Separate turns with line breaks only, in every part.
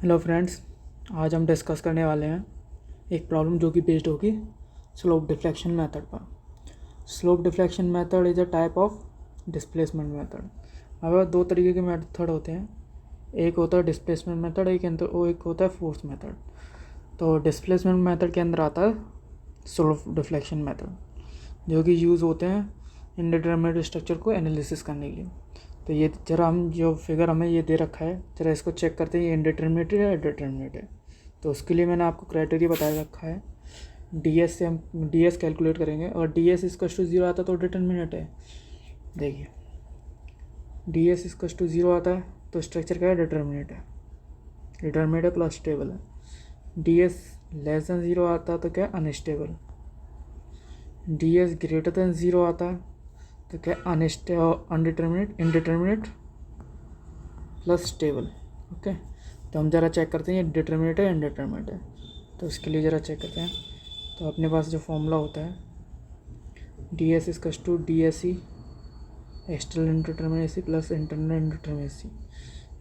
Hello friends, आज हम discuss करने वाले हैं एक प्रॉब्लम जो कि बेस्ड होगी स्लोप डिफ्लेक्शन मेथड पर। Slope deflection method is a type of displacement method. हमारे पास दो तरीके के मेथड होते हैं, एक होता है डिस्प्लेसमेंट मेथड, एक होता है फोर्स मेथड। तो डिस्प्लेसमेंट मेथड के अंदर आता है स्लोप डिफ्लेक्शन मेथड, जो कि यूज़ होते हैं इनडिटरमिनेट स्ट्रक्चर को एनालिसिस करने के लिए। तो ये जरा हम जो फिगर हमें ये दे रखा है, जरा इसको चेक करते हैं ये इनडिटरमिनेट है या डिटरमिनेट है। तो उसके लिए मैंने आपको क्राइटेरिया बता रखा है। ds से हम ds कैलकुलेट करेंगे और ds इक्वल्स टू 0 आता है तो डिटरमिनेट है। देखिए ds इक्वल्स टू 0 आता है तो स्ट्रक्चर क्या है, डिटरमिनेट है। डिटरमिनेट है प्लस स्टेबल है। ds लेस देन 0 आता है तो क्या, अनस्टेबल। ds ग्रेटर देन 0 आता है तो क्या, indeterminate, indeterminate plus stable. Okay, तो हम ज़रा चेक करते हैं ये डिटर्मिनेट है या इनडिटर्मिनेट है। तो इसके लिए ज़रा चेक करते हैं। तो अपने पास जो फॉर्मूला होता है ds equals to DSE external indeterminacy plus internal indeterminacy.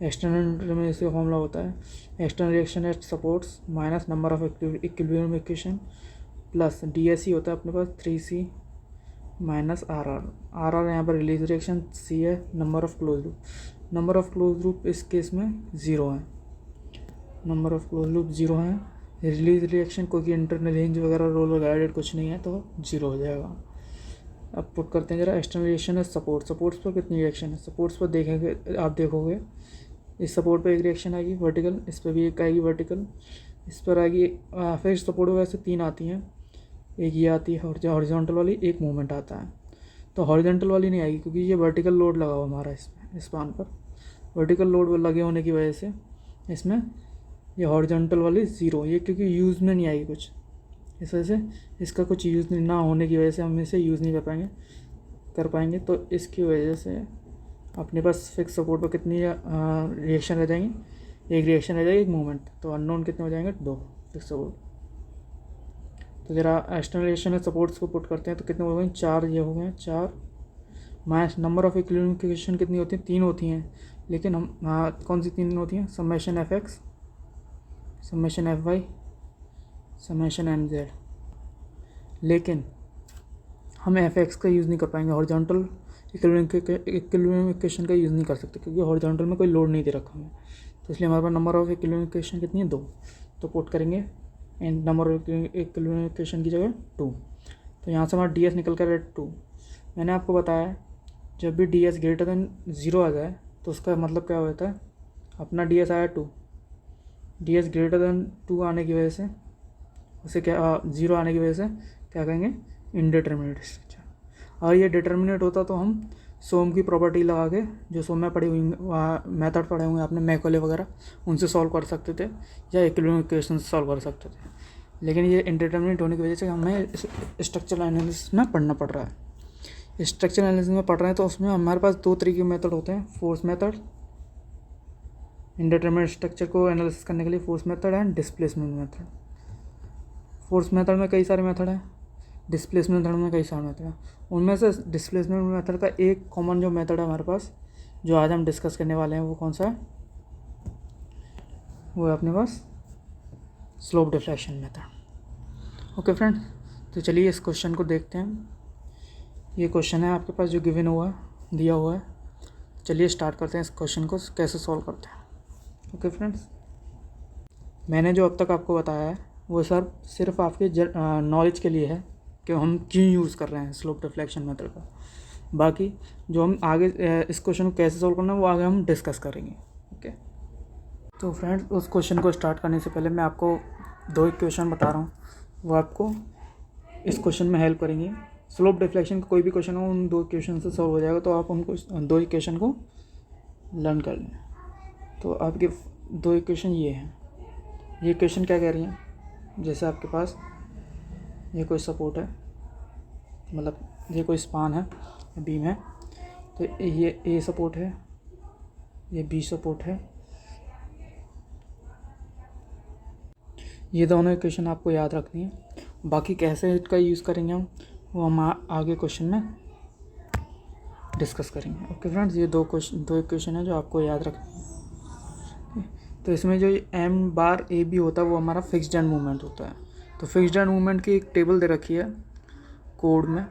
External indeterminacy का फॉर्मूला होता है external reaction at supports minus number of equilibrium equation plus DSE होता है अपने पास 3C माइनस आर यहाँ पर रिलीज रिएक्शन, सी है number of close loop. Number of close loop इस केस में 0 है, नंबर ऑफ क्लोज लूप 0 है। रिलीज रिएक्शन क्योंकि इंटरनल रेंज वगैरह रोल गाइडेड कुछ नहीं है तो 0 हो जाएगा। अब पुट करते हैं जरा एक्सटर्नल रिएक्शन है सपोर्ट्स पर कितनी रिएक्शन है। सपोर्ट्स पर देखेंगे, आप देखोगे इस सपोर्ट पर एक रिएक्शन आएगी वर्टिकल, इस पर भी एक आएगी वर्टिकल, इस पर आएगी। फिर सपोर्ट वैसे 3 आती हैं, एक ये आती है हॉरिजॉन्टल वाली, एक मूवमेंट आता है। तो हॉरिजॉन्टल वाली नहीं आएगी क्योंकि ये वर्टिकल लोड लगा हुआ हमारा इसमें स्पान पर। वर्टिकल लोड लगे होने की वजह से इसमें ये हॉरिजॉन्टल वाली 0, ये क्योंकि यूज़ में नहीं आएगी कुछ, इस वजह से इसका कुछ यूज़ ना होने की वजह से हम इसे यूज़ नहीं कर पाएंगे। तो इसकी वजह से अपने पास फिक्स सपोर्ट पर कितनी रिएक्शन रह जाएंगी, एक रिएक्शन रह जाएगी, एक मूवमेंट। तो अननोन कितने हो जाएंगे, 2 फिक्स सपोर्ट। तो ज़रा एक्सटर्नल रिएक्शन है सपोर्ट्स को पुट करते हैं तो कितने हो गए, 4 ये हो गए 4। माइनस नंबर ऑफ इक्विलिब्रियम कितनी होती हैं, 3 होती हैं। लेकिन हम कौन सी 3 होती हैं, summation fx, summation fy, summation mz। लेकिन हम fx का यूज़ नहीं कर पाएंगे, हॉरिजॉन्टल इक्विलिब्रियम इक्वेशन का यूज़ नहीं कर सकते क्योंकि हॉरिजॉन्टल में कोई लोड नहीं दे रखा हमें। तो इसलिए हमारे पास नंबर ऑफ इक्विलिब्रियम इक्वेशन कितनी है, 2। तो पुट करेंगे and number of equilibrium equation की जगह 2। तो यहाँ से हमारा ds निकल कर 2। मैंने आपको बताया जब भी ds ग्रेटर देन 0 आ जाए तो उसका मतलब क्या होता है, अपना ds आया 2, ds ग्रेटर देन 2 आने की वजह से उसे क्या 0 आने की वजह से क्या कहेंगे, इनडिटर्मिनेट स्ट्रक्चर। और ये डिटर्मिनेट होता तो हम सोम की प्रॉपर्टी लगा के, जो सोम में पढ़ी हुई मेथड पढ़े होंगे आपने मैकॉले वगैरह, उनसे सॉल्व कर सकते थे या इक्विलिब्रियम इक्वेशन से सॉल्व कर सकते थे। लेकिन ये इंडिटर्मिनेट होने की वजह से हमें स्ट्रक्चरल एनालिसिस में पढ़ना पड़ रहा है। स्ट्रक्चरल एनालिसिस में पढ़ रहे हैं तो उसमें हमारे पास 2 तरीके के मेथड होते हैं, फोर्स मेथड, इंडिटर्मिनेट स्ट्रक्चर को एनालिसिस करने के लिए force method and displacement method. Force method में कई सारे मेथड हैं, डिस्प्लेसमेंट मेथड में कई सारे मेथड हैं। उनमें से डिस्प्लेसमेंट मेथड का एक कॉमन जो मेथड है हमारे पास, जो आज हम डिस्कस करने वाले हैं, वो कौन सा है, वो है अपने पास slope deflection method. Okay friends, तो चलिए इस क्वेश्चन को देखते हैं। ये क्वेश्चन है आपके पास जो गिवन हुआ है, दिया हुआ है। चलिए स्टार्ट करते हैं इस क्वेश्चन को कैसे सॉल्व करते हैं। ओके फ्रेंड्स, मैंने जो अब तक आपको बताया है वो सर सिर्फ आपके नॉलेज के लिए है कि हम क्यों यूज़ कर रहे हैं स्लोप डिफ्लेक्शन मेथड का। बाकी जो हम आगे इस क्वेश्चन को कैसे सॉल्व करना है वो आगे हम डिस्कस करेंगे। ओके, तो फ्रेंड्स उस क्वेश्चन को स्टार्ट करने से पहले मैं आपको 2 इक्वेशन बता रहा हूँ, वो आपको इस क्वेश्चन में हेल्प करेंगे। स्लोप डिफ्लेक्शन का कोई भी क्वेश्चन हो उन 2 इक्वेशन से सॉल्व हो जाएगा, तो आप उनको 2 इक्वेशन को लर्न कर लें। तो आपके 2 इक्वेशन ये हैं। ये इक्वेशन क्या कह रही हैं, जैसे आपके पास ये कोई सपोर्ट है, मतलब ये कोई स्पान है, बीम है, तो ये ए सपोर्ट है, ये बी सपोर्ट है। ये दोनों इक्वेशन आपको याद रखनी है। बाकी कैसे इसका यूज़ करेंगे हम, वो हम आगे क्वेश्चन में डिस्कस करेंगे। ओके फ्रेंड्स, ये 2 इक्वेशन है जो आपको याद रखनी है। तो इसमें जो एम बार ए बी होता है वो हमारा फिक्स्ड एंड मूवमेंट होता है। तो फिक्स्ड एंड मूवमेंट की एक टेबल दे रखी है कोड में,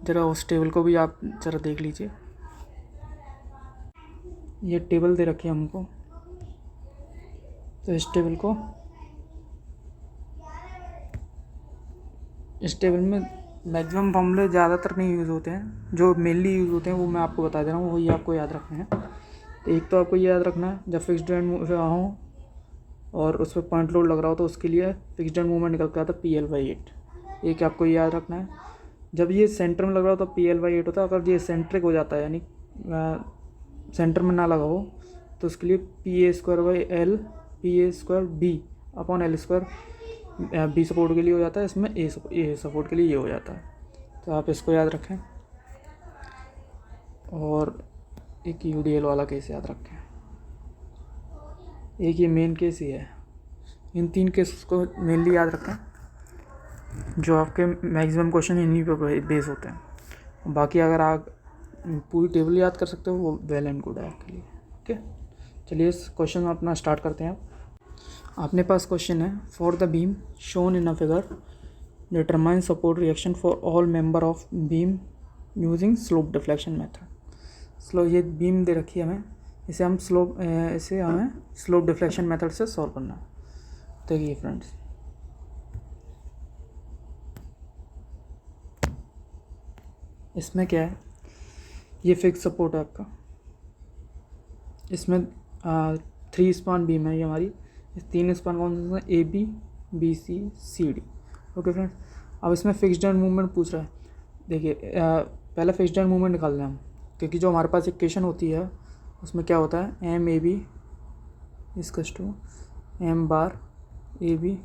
ज़रा उस टेबल को भी आप ज़रा देख लीजिए। ये टेबल दे रखी है हमको, तो इस टेबल में मैक्सिमम फॉर्मूले ज़्यादातर नहीं यूज़ होते हैं, जो मेनली यूज़ होते हैं वो मैं आपको बता दे रहा हूँ, वही आपको याद रखना है। तो एक तो आपको याद रखना है, जब फिक्स्ड एंड हो और उस पर पॉइंट लोड लग रहा हो तो उसके लिए फिक्स्ड एंड मूवमेंट निकल के आता है PL/8। एक आपको याद रखना है, जब ये सेंटर में लग रहा हो तो PL/8 होता है। अगर ये सेंट्रिक हो जाता है यानी सेंटर में ना लगा हो तो उसके लिए PA² B/L/2 बी सपोर्ट के लिए हो जाता है, इसमें ए सपोर्ट के लिए ये हो जाता है। तो आप इसको याद रखें। और एक UDL वाला केस याद रखें, एक ये मेन केस ही है। इन 3 केस को मेनली याद रखें, जो आपके मैक्सिमम क्वेश्चन इन्हीं पर बेस होते हैं। बाकी अगर आप पूरी टेबल याद कर सकते हो वो वेल एंड गुड है आपके लिए। ओके, चलिए इस क्वेश्चन में अपना स्टार्ट करते हैं। अपने पास क्वेश्चन है, for the beam shown in a figure determine support reaction for all member of beam using slope deflection method. ये बीम दे रखी है हमें, इसे हमें स्लोप डिफ्लेक्शन मेथड से सॉल्व करना है। देखिए फ्रेंड्स, इसमें क्या है, ये फिक्स सपोर्ट है आपका, इसमें 3 स्पान बीम है ये हमारी। इस 3 स्पान कौन से हैं, AB BC CD। Okay friends, अब इसमें फिक्स्ड एंड मूवमेंट पूछ रहा है। देखिए पहले फिक्स्ड एंड मूवमेंट निकाल लें हम, क्योंकि जो हमारे पास इक्वेशन होती है उसमें क्या होता है, MAB = M bar AB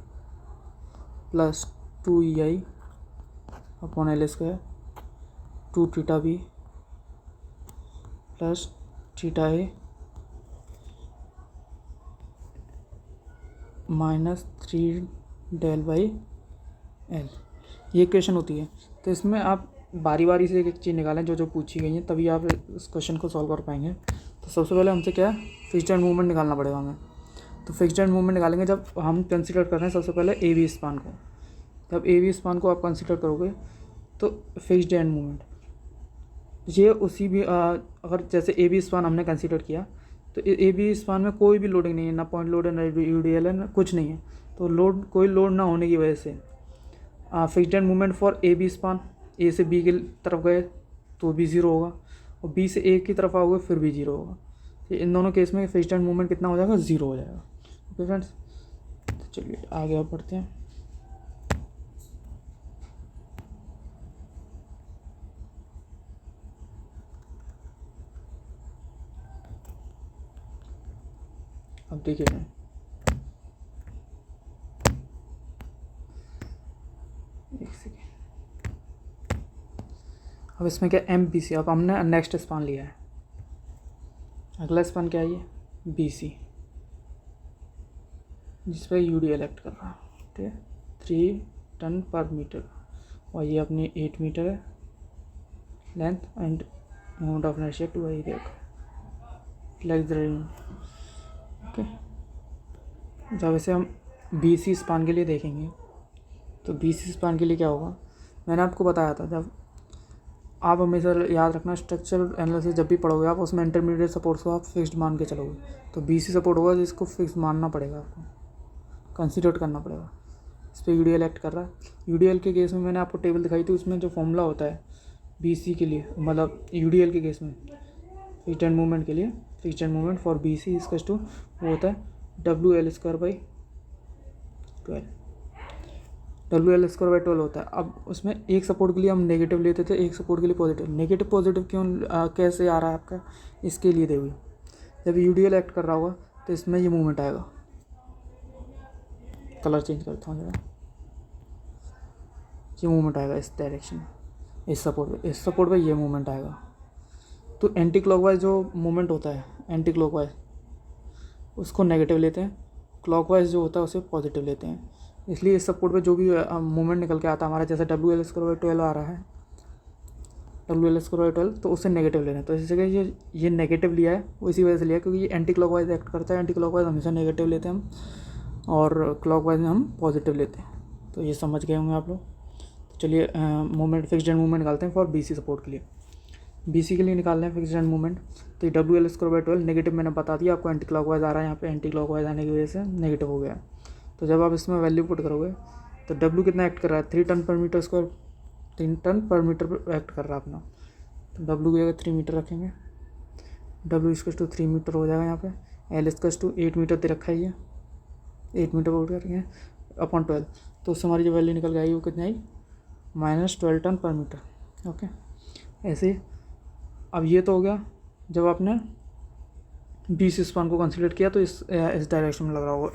+ 2EI/L², 2 theta B + theta A -3 del/L, ये इक्वेशन होती है। तो इसमें आप बारी बारी से एक एक चीज़ निकालें जो पूछी गई है, तभी आप इस क्वेश्चन को सॉल्व कर पाएंगे। तो सबसे पहले हमसे क्या है, फिक्स्ड एंड मूवमेंट निकालना पड़ेगा हमें। तो फिक्स्ड एंड मूवमेंट निकालेंगे जब हम कंसीडर कर रहे हैं सबसे पहले AB स्पान को। जब AB स्पान को आप कंसीडर करोगे तो फिक्स्ड एंड मूवमेंट ये उसी भी अगर जैसे AB स्पान हमने कंसीडर किया तो AB स्पान में कोई भी लोडिंग नहीं है, ना पॉइंट लोड है, ना UDL है, ना कुछ नहीं है। तो कोई लोड ना होने की वजह से fixed end movement for AB span, A से B की तरफ गए तो भी 0 होगा, और B से A की तरफ आओगे फिर भी 0 होगा। तो इन दोनों केस में फिक्स्ड एंड मूवमेंट कितना हो जाएगा, 0 हो जाएगा। ओके फ्रेंड्स, तो चलिए आगे आप बढ़ते हैं। अब देखिए एक सेकेंड, अब इसमें क्या MBC, अब हमने नेक्स्ट स्पान लिया है, अगला स्पान क्या है ये BC, जिस पर UDL एक्ट कर रहा है, ठीक है, 3 टन पर मीटर, और ये अपनी 8 मीटर है length, end moment of inertia 2 है, देखो लाइक द। ओके, जब इसे हम BC स्पान के लिए देखेंगे तो BC स्पान के लिए क्या होगा, मैंने आपको बताया था, जब आप हमेशा याद रखना स्ट्रक्चरल एनालिसिस जब भी पढ़ोगे आप उसमें इंटरमीडिएट सपोर्ट्स को आप फिक्स्ड मान के चलोगे, तो BC सपोर्ट होगा जिसको फिक्स मानना पड़ेगा, आपको कंसीडर करना पड़ेगा। इस पर UDL एक्ट कर रहा है। UDL के केस में मैंने आपको टेबल दिखाई थी, उसमें जो फॉर्मूला होता है BC के लिए, मतलब UDL के केस में फिक्स्ड एंड मूवमेंट के लिए, fixed end movement for BC = वो होता है WL²/12, WL²/12 होता है। अब उसमें एक सपोर्ट के लिए हम नेगेटिव लेते थे, एक सपोर्ट के लिए पॉजिटिव। नेगेटिव पॉजिटिव क्यों कैसे आ रहा है आपका, इसके लिए देखिए, जब UDL एक्ट कर रहा होगा तो इसमें ये मूवमेंट आएगा, कलर चेंज करता हूँ जरा, ये मूवमेंट आएगा इस डायरेक्शन में, इस सपोर्ट पे ये मूवमेंट आएगा। तो एंटी क्लॉकवाइज जो मूवमेंट होता है, एंटी क्लॉकवाइज उसको नेगेटिव लेते हैं, क्लॉकवाइज जो होता है उसे पॉजिटिव लेते हैं। इसलिए इस सपोर्ट पे जो भी मूवमेंट निकल के आता है हमारा, जैसे WL²/12 आ रहा है, WL²/12, तो उससे नेगेटिव लेना है। तो इसी जगह ये नेगेटिव लिया है, वो इसी वजह से लिया है क्योंकि ये एंटी क्लॉकवाइज एक्ट करता है। एंटी क्लॉकवाइज हमेशा नेगेटिव लेते हैं हम, और क्लॉकवाइज में हम पॉजिटिव लेते हैं। तो ये समझ गए होंगे आप लोग। तो चलिए मूवमेंट, फिक्स्ड एंड मूवमेंट निकालते हैं फॉर BC सपोर्ट के लिए। BC के लिए निकाल रहे हैं फिक्स्ड एंड मूवमेंट। तो WL²/12 नेगेटिव मैंने बता दिया आपको, एंटी क्लॉकवाइज आ रहा है, यहाँ पे एंटी क्लॉकवाइज आने की वजह से नेगेटिव हो गया। तो जब आप इसमें वैल्यू पुट करोगे तो W कितना एक्ट कर रहा है, 3 टन पर मीटर स्क्वायर, 3 टन पर मीटर पर एक्ट कर रहा है अपना। तो W की जगह 3 मीटर रखेंगे, W=3 मीटर हो जाएगा यहाँ पे। L=8 मीटर दे रखा है, ये 8 मीटर बोल करेंगे अपॉन 12। तो उससे हमारी जो वैल्यू निकल के आई वो कितनी आई, -12 टन पर मीटर। ओके, ऐसे ही अब ये तो हो गया जब आपने BC स्पान को कंसीडर किया तो इस डायरेक्शन में लग रहा होगा।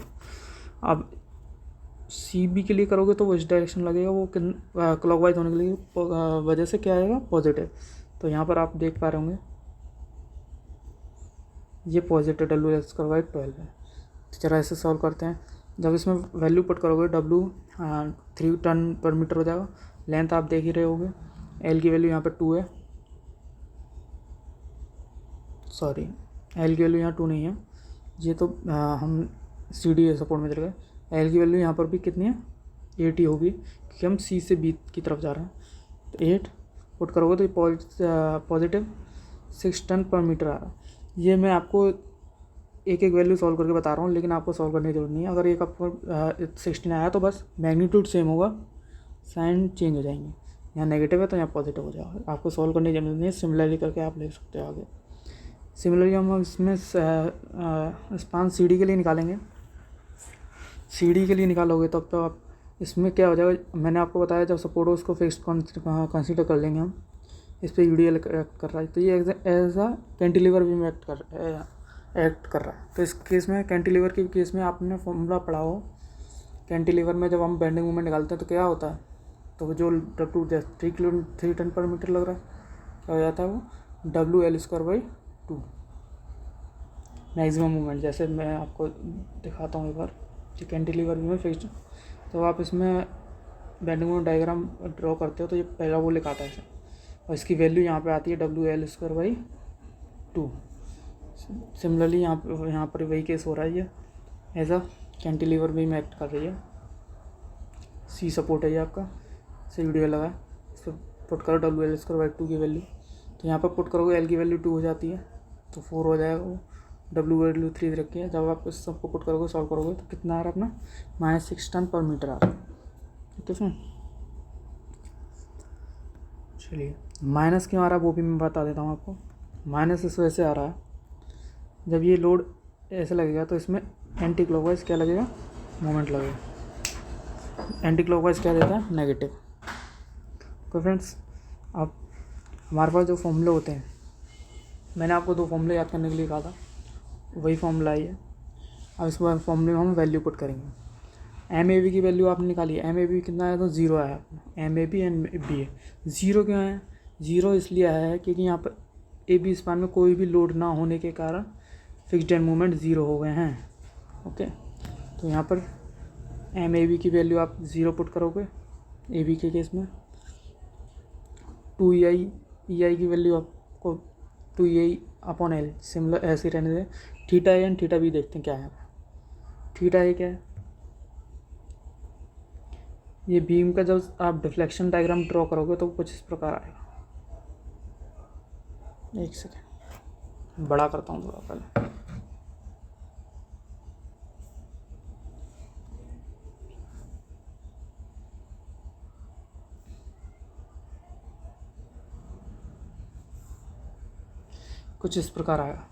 अब CB के लिए करोगे तो वो इस डायरेक्शन लगेगा, वो क्लॉकवाइज होने के लिए वजह से क्या आएगा, पॉजिटिव। तो यहाँ पर आप देख पा रहे होंगे ये पॉजिटिव WL²/12 है। तो चलो ऐसे सॉल्व करते हैं। जब इसमें वैल्यू पुट करोगे W 3 टन पर मीटर हो जाएगा। लेंथ आप देख ही रहे होगे, L की वैल्यू यहाँ पर 2 है, सॉरी L की वैल्यू यहाँ 2 नहीं है, ये तो हम CD सपोर्ट में चले गए। L की वैल्यू यहाँ पर भी कितनी है, 8 ही होगी क्योंकि हम C से B की तरफ जा रहे हैं। तो 8 पुट करोगे तो ये पॉजिटिव 6 टन पर मीटर आ रहा है। ये मैं आपको एक एक वैल्यू सॉल्व करके बता रहा हूँ, लेकिन आपको सॉल्व करने की जरूरत नहीं है। अगर एक आपको 16 आया तो बस मैग्नीट्यूड सेम होगा, साइन चेंज हो जाएंगे, यहाँ नेगेटिव है तो यहाँ पॉजिटिव हो जाएगा। आपको सॉल्व करने की जरूरत नहीं है, सिमिलरली करके आप ले सकते हो आगे। सिमिलरली हम इसमें स्पान CD के लिए निकालेंगे। CD के लिए निकालोगे तब तो आप इसमें क्या हो जाएगा, मैंने आपको बताया जब सपोर्ट हो उसको फिक्स्ड कंसीडर कर लेंगे हम। इस पर UDL एक्ट कर रहा है, तो ये एज अ कैंटिलीवर भी एक्ट कर रहा है। तो इस केस में कैंटिलीवर के केस में आपने फॉर्मूला पढ़ा हो, कैंटिलीवर में जब हम बेंडिंग मोमेंट निकालते हैं तो क्या होता है, तो जो W 3 टन पर मीटर लग रहा है, क्या हो जाता है वो WL²/2 मैक्सिमम मूवमेंट। जैसे मैं आपको दिखाता हूँ एक बार, जो कैंटिलीवर में फिक्स्ड, तो आप इसमें बेंडिंग मोमेंट डायग्राम ड्रॉ करते हो तो ये पहला वो लिखाता है, और इसकी वैल्यू यहाँ पे आती है WL²/2। सिमिलरली यहाँ पर वही केस हो रहा है, ये एज अ कैंटिलीवर भी में एक्ट कर रही है। C सपोर्ट है ये आपका, से वीडियो लगा है, इस पर पुट करो WL²/2 की वैल्यू। तो यहाँ पर पुट करोगे L की वैल्यू 2 हो जाती है, तो 4 हो जाएगा वो, W वैल्यू 3 रखी है। जब आप इस सबको पुट करोगे, सॉल्व करोगे तो कितना आ रहा है अपना, -6 टन पर मीटर आ रहा है। ठीक है फ्रेंड, चलिए माइनस क्यों आ रहा है वो भी मैं बता देता हूँ आपको। माइनस इस वजह से आ रहा है, जब ये लोड ऐसे लगेगा तो इसमें एंटी क्लॉकवाइज क्या लगेगा, मोमेंट लगेगा। एंटी क्लॉकवाइज क्या देता है, नेगेटिव। तो फ्रेंड्स अब हमारे पास जो फॉर्मूले होते हैं, मैंने आपको 2 फॉर्मूले याद करने के लिए कहा था, वही फॉर्मूला ही है। अब इस फॉर्मूले में हम वैल्यू पुट करेंगे। MAB की वैल्यू आपने निकाली है, MAB कितना आया, तो 0 आया अपना। MAB एंड BA 0 क्यों है, 0 इसलिए आया है क्योंकि यहाँ पर AB स्पान में कोई भी लोड ना होने के कारण फिक्स्ड एंड मूवमेंट 0 हो गए हैं। ओके, तो यहाँ पर MAB की वैल्यू आप 0 पुट करोगे AB के केस में। 2EI की वैल्यू आपको 2EI/L सिमिलर ऐसे ही रहने दें। Theta A and theta B देखते हैं क्या है। थीटा A क्या है, ये बीम का जब आप डिफ्लेक्शन डायग्राम ड्रॉ करोगे तो कुछ इस प्रकार आएगा। एक सेकेंड बड़ा करता हूँ थोड़ा पहले। कुछ इस प्रकार आएगा।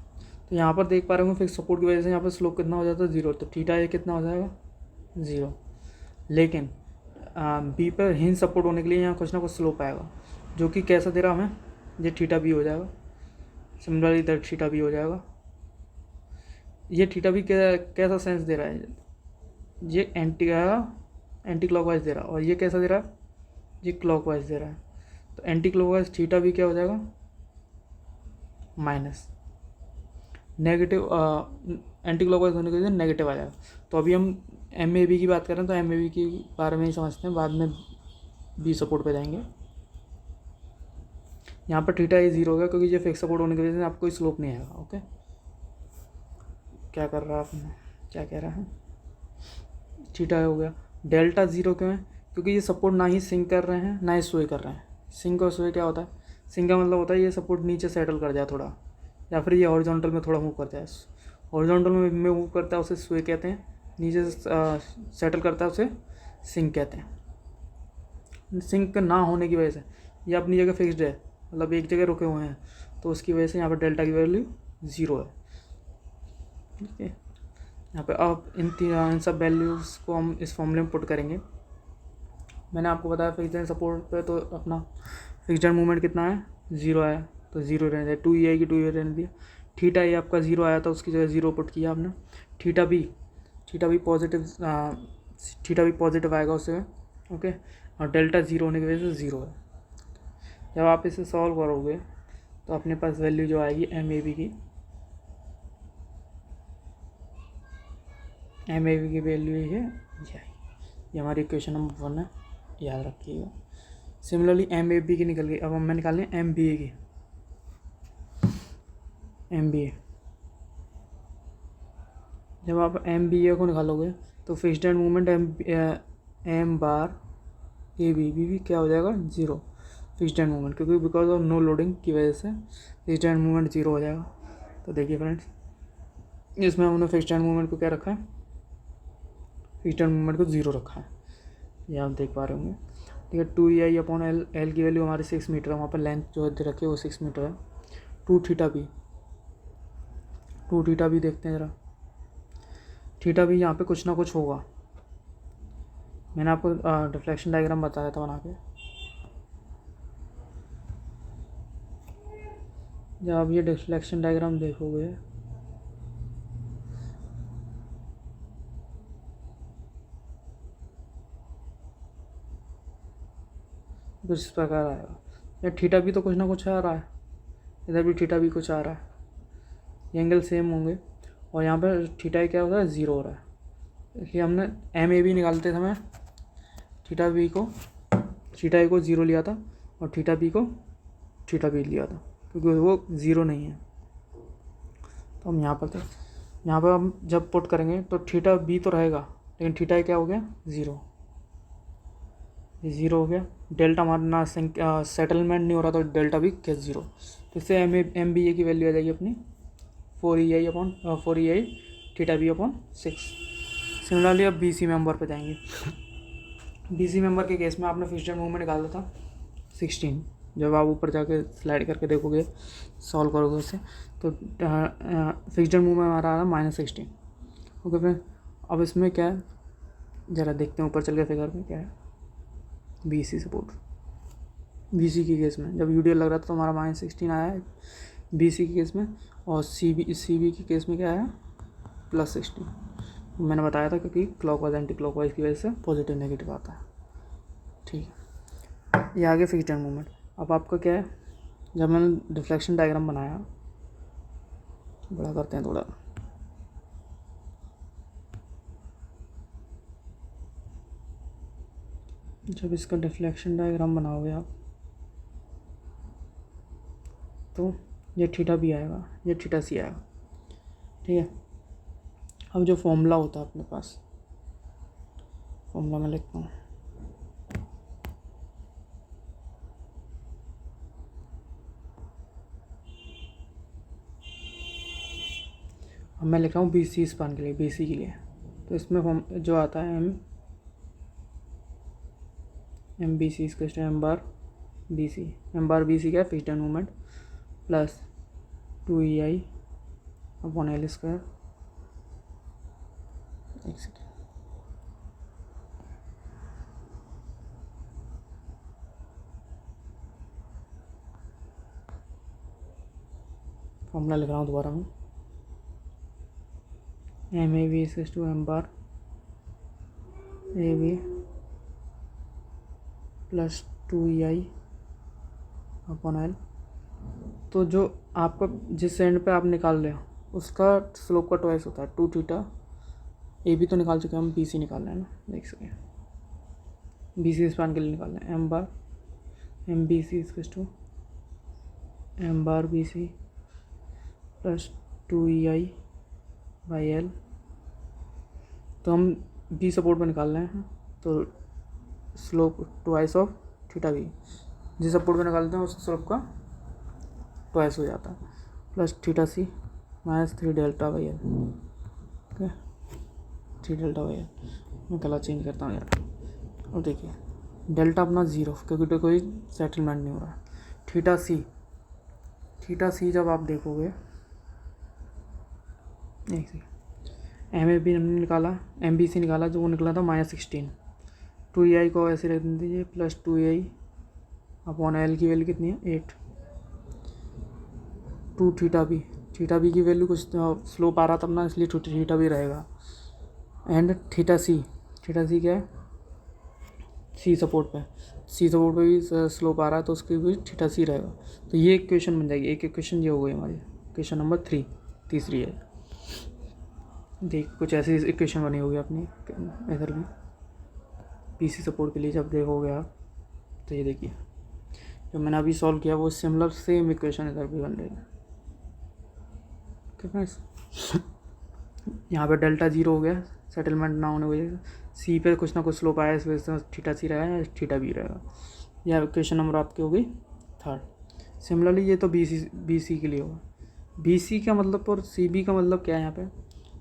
तो यहाँ पर देख पा रहे होंगे फिक्स सपोर्ट की वजह से यहाँ पर स्लोप कितना हो जाता है, 0। तो थीटा A कितना हो जाएगा, 0। लेकिन B पर हिंज सपोर्ट होने के लिए यहाँ कुछ ना कुछ स्लोप आएगा, जो कि कैसा दे रहा हमें, ये थीटा B हो जाएगा। सिमिलरली इधर थीटा B हो जाएगा। ये थीटा B कैसा सेंस दे रहा है, ये एंटी क्लॉकवाइज दे रहा है, और ये कैसा दे रहा है, ये क्लॉकवाइज दे रहा है। तो एंटी क्लॉकवाइज थीटा B क्या हो जाएगा, माइनस नेगेटिव, एंटी क्लॉकवाइज होने के लिए नेगेटिव आ जाएगा। तो अभी हम MAB की बात करें तो MAB के बारे में ही समझते हैं, बाद में B सपोर्ट पे जाएंगे। यहाँ पर थीटा ये 0 हो गया क्योंकि ये फिक्स सपोर्ट होने की वजह से आपको कोई स्लोप नहीं आएगा। ओके, क्या कर रहा है आपने, क्या कह रहा है, थीटा हो गया। डेल्टा 0 क्यों है, क्योंकि ये सपोर्ट ना ही सिंक कर रहे हैं ना ही स्वे कर रहे हैं। सिंक और स्वे क्या होता है, सिंक का मतलब होता है ये सपोर्ट नीचे सेटल कर जाए थोड़ा, या फिर ये हॉरिजॉन्टल में थोड़ा मूव कर जाए। हॉरिजॉन्टल में मूव करता है उसे स्वे कहते हैं, नीचे सेटल करता है उसे सिंक कहते हैं। सिंक ना होने की वजह से ये अपनी जगह फिक्स्ड है, मतलब एक जगह रुके हुए हैं, तो उसकी वजह से यहाँ पर डेल्टा की वैल्यू 0 है। ठीक है, यहाँ पे अब इन सब वैल्यूज़ को हम इस फॉर्मूले में पुट करेंगे। मैंने आपको बताया फिक्स्ड सपोर्ट पे तो अपना फिक्स्ड मूवमेंट कितना है, 0 आया, तो 0 रहने दिया। 2e आएगी, 2e रहने दिया। थीटा ये आपका 0 आया था, उसकी जगह 0 पुट किया आपने। थीटा भी पॉजिटिव आएगा उससे। ओके, और डेल्टा 0 होने की वजह से 0 है। जब आप इसे सॉल्व करोगे तो अपने पास वैल्यू जो आएगी एम ए बी की वैल्यू ये है, ये हमारी इक्वेशन नंबर 1 है, याद रखिएगा। सिमिलरली एम ए बी की निकल गई, अब हमें निकालनी है एम बी ए की। एम बी ए, जब आप एम बी ए को निकालोगे तो fixed end movement M bar A B क्या हो जाएगा, 0 फिक्स्ड एंड मूवमेंट, क्योंकि बिकॉज ऑफ नो लोडिंग की वजह से फिक्स्ड एंड मूवमेंट 0 हो जाएगा। तो देखिए फ्रेंड्स, इसमें हमने फिक्स्ड एंड मूवमेंट को क्या रखा है, फिक्स्ड एंड मूवमेंट को 0 रखा है, ये आप देख पा रहे होंगे। ठीक है, 2EI/L, एल की वैल्यू हमारी 6 मीटर है, वहाँ पर लेंथ जो है रखी है वो 6 मीटर है। 2 थीटा भी देखते हैं ज़रा। थीटा भी यहाँ पे कुछ ना कुछ होगा, मैंने आपको डिफ्लेक्शन डायग्राम बताया था बना के। जब आप ये डिफ्लेक्शन डायग्राम देखोगे कुछ इस प्रकार आएगा। या थीटा भी तो कुछ ना कुछ आ रहा है, इधर भी थीटा भी कुछ आ रहा है, ये एंगल सेम होंगे, और यहाँ पर थीटा क्या हो रहा है, 0 हो रहा है। इसलिए हमने एम ए बी निकालते समय थीटा ए को 0 लिया था और थीटा बी लिया था, क्योंकि वो 0 नहीं है। तो हम यहाँ पर हम जब पुट करेंगे तो थीटा बी तो रहेगा, लेकिन थीटा क्या हो गया, 0, ये 0 हो गया। डेल्टा हमारा ना सेटलमेंट नहीं हो रहा, तो डेल्टा भी क्या 0। तो इससे एम बी ए की वैल्यू आ जाएगी अपनी 4EI theta B upon 6। Similarly अब बी सी मेंबर पर जाएंगे। बी सी मेंबर के केस में आपने फिक्स्ड मूवमेंट निकाला था 16। जब आप ऊपर जाके स्लाइड करके देखोगे, सॉल्व करोगे उससे, तो फिक्स्ड मूवमेंट हमारा आ रहा है -16। ओके फ्रेंड, अब इसमें क्या है, ज़रा देखते हैं ऊपर चल के फिगर में क्या है। BC सपोर्ट, BC के केस में जब यूडीएल लग रहा था तो हमारा -16 आया है BC के केस में, और CB के केस में क्या आया, +16। मैंने बताया था क्योंकि क्लॉकवाइज एंटी क्लॉकवाइज की वजह से पॉजिटिव नेगेटिव आता है। ठीक है, ये आगे फिक्स्ड एंड मूवमेंट। अब आपका क्या है, जब मैंने डिफ्लेक्शन डायग्राम बनाया, बड़ा करते हैं थोड़ा, जब इसका डिफ्लेक्शन डायग्राम बनाओगे आप तो ये थीटा भी आएगा, ये थीटा सी आएगा। ठीक है, अब जो फॉर्मूला होता है अपने पास, फॉर्मूला मैं लिखता हूँ, अब मैं लिख रहा हूँ BC स्पान के लिए, BC के लिए। तो इसमें फॉर्म जो आता है एम बी सी इसका एम बार बी सी क्या है, fixed end movement plus 2EI/L square. एक सेकेंड, फॉर्मूला लिख रहा हूँ दोबारा मैं, M A B M bar A B plus 2EI/L। तो जो आपका जिस एंड पे आप निकाल रहे हो उसका स्लोप का ट्वाइस होता है 2 थीटा। ए बी तो निकाल चुके हैं हम, BC निकाल रहे हैं ना, देख सकें BC स्पान के लिए निकाल रहे हैं, एम बार एम बी सी एम बार बी सी प्लस 2EI/L। तो हम बी सपोर्ट पर निकाल रहे हैं, तो slope twice of theta B, जिस सपोर्ट पर निकालते हैं उस स्लोप का ट्वाइस हो जाता है, प्लस थीटा सी माइनस 3 डेल्टा/L। ओके, 3 डेल्टा/L। मैं कलर चेंज करता हूँ यार। और देखिए डेल्टा अपना 0, क्योंकि तो कोई सेटलमेंट नहीं हो रहा है। थीटा सी जब आप देखोगे, एक सेकेंड, MAB हमने निकाला, MBC निकाला, जो वो निकला था -16। 2EI को ऐसे रख दीजिए, प्लस 2EI/L की वैल्यू कितनी है 8। 2 थीटा बी की वैल्यू कुछ स्लोप आ रहा था अपना, इसलिए 2 थीटा बी रहेगा। एंड थीटा सी क्या है, सी सपोर्ट पे भी स्लोप आ रहा है, तो उसकी भी थीटा सी रहेगा। तो ये इक्वेशन बन जाएगी। एक इक्वेशन ये हो गई हमारी, इक्वेशन नंबर 3, तीसरी है। देख कुछ ऐसी इक्वेशन बनी होगी अपनी इधर भी पीसी सपोर्ट के लिए। जब देखोगे आप तो ये देखिए जो मैंने अभी सॉल्व किया वो सिमिलर सेम इक्वेशन इधर भी बन रही है। फ्रेंड्स यहाँ पे डेल्टा 0 हो गया, सेटलमेंट ना होने की वजह से। सी पे कुछ ना कुछ स्लोप आया, इस वजह से थीटा सी रहेगा या थीटा बी रहेगा। यह इक्वेशन नंबर आपकी हो गई 3rd। सिमिलरली ये तो बी सी के लिए होगा। बी सी का मतलब और सी बी का मतलब क्या है यहाँ पे,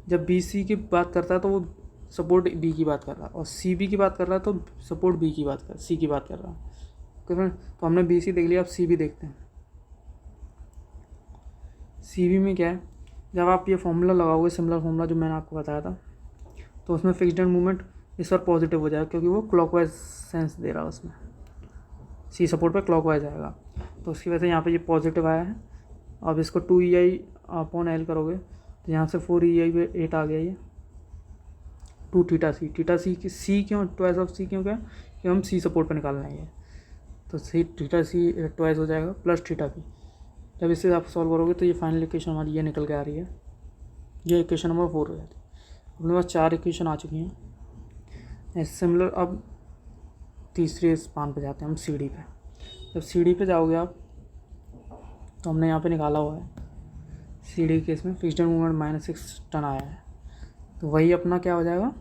जब बी सी की बात करता है तो वो सपोर्ट बी की बात कर रहा है, और सी बी की बात कर रहा है तो सपोर्ट सी की बात कर रहा है। ओके फ्रेंड, तो हमने बी सी देख लिया, अब सी बी देखते हैं। सी बी में क्या है, जब आप ये फॉर्मूला लगाओगे, सिमिलर फॉर्मूला जो मैंने आपको बताया था, तो उसमें फिक्स्ड एंड मूवमेंट इस बार पॉजिटिव हो जाएगा, क्योंकि वो क्लॉकवाइज सेंस दे रहा है उसमें। सी सपोर्ट पे क्लॉकवाइज आएगा, तो उसकी वजह से यहाँ पे ये पॉजिटिव आया है। अब इसको 2EI/L करोगे तो यहाँ से 4EI पे 8 आ गया, ये 2 थीटा सी की सी क्यों ट्वाइस ऑफ सी क्यों क्या, कि हम सी सपोर्ट पे निकालना है, तो सी थीटा सी ट्वाइस हो जाएगा, प्लस थीटा बी। जब इससे आप सॉल्व करोगे तो ये फाइनल इक्वेशन हमारी ये निकल के आ रही है, ये इक्वेशन नंबर 4 हो जाती है। अपने पास 4 इक्वेशन आ चुकी हैं। सिमिलर अब तीसरे स्पान पे जाते हैं हम, सीढ़ी पे। जब सीढ़ी पे जाओगे आप तो हमने यहाँ पे निकाला हुआ है सीढ़ी केस में फिक्स्ड एंड मूवमेंट -6 टन आया है, तो वही अपना क्या हो जाएगा,